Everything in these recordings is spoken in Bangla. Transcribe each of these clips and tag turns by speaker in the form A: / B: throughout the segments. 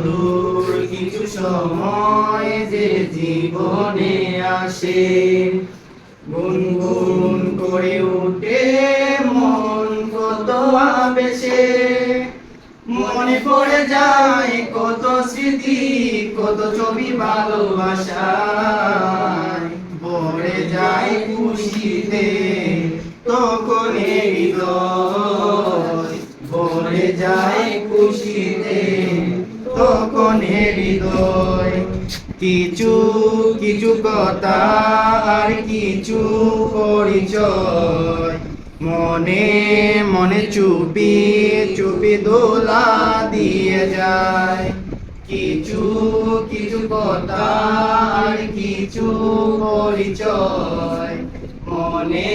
A: মধুর কিছু সময় যে জীবনে আসে, গুনগুন করে উঠে মন কত আবেশে, মনে পড়ে যায় কত স্মৃতি, কত ছবি ভালোবাসায়, ভরে যায় খুশিতে তখন হৃদয়, ভরে যায় খুশিতে তখন হৃদয়। কিছু কিছু কথা আর কিছু পরিচয়, মনে মনে চুপি চুপি দোলা দিয়ে যায়। কিছু কিছু কথা আর কিছু পরিচয়, মনে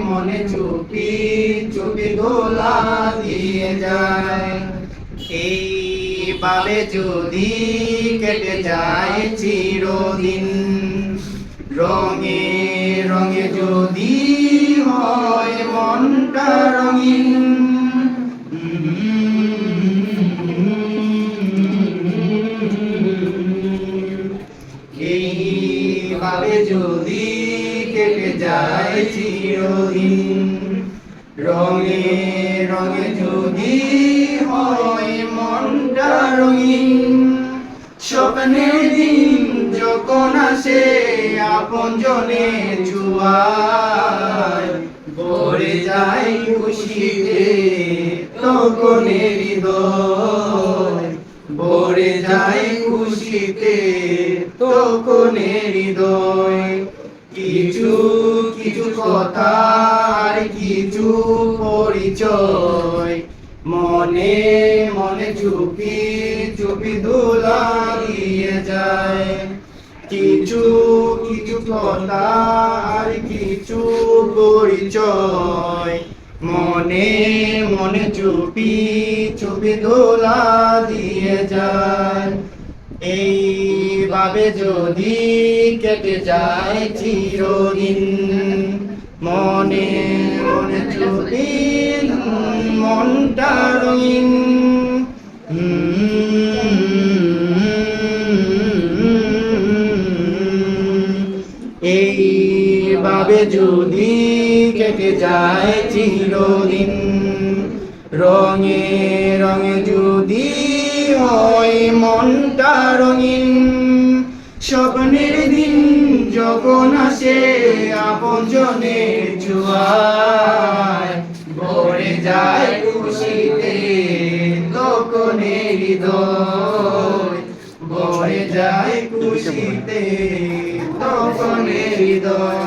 A: মনে চুপি চুপি দোলা দিয়ে যায়। এইভাবে যদি কেটে যায় চিরদিন, রঙে রঙে যদি হয় মনটা রঙিন, এইভাবে যদি কেটে যায় চিরদিন, রঙে রঙে যদি হয় মনটা রঙিন, স্বপ্নের দিন যখন আসে আপন জনের ছোঁয়ায়, ভরে যায় খুশিতে তখন হৃদয়, ভরে যায় খুশিতে তখন হৃদয়। কিছু কিছু কথা আর কিছু পরিচয়, মনে মনে চুপি চুপি দোলা দিয়ে যায়। কিছু কিছু কথা আর কিছু পরিচয়, মনে মনে চুপি চুপি দোলা দিয়ে যায়। এইভাবে যদি কেটে যায় চিরদিন, মনে মনে চুপি মনটা রঙিন, এইভাবে যদি কেটে যায় চিরদিন, রঙে রঙে যদি হয় মনটা রঙিন, স্বপ্নের দিন যখন আসে আপন জনের ছোঁয়ায়, ভরে যায় খুশিতে তখন হৃদয়, ভরে যায় খুশিতে তখন হৃদয়।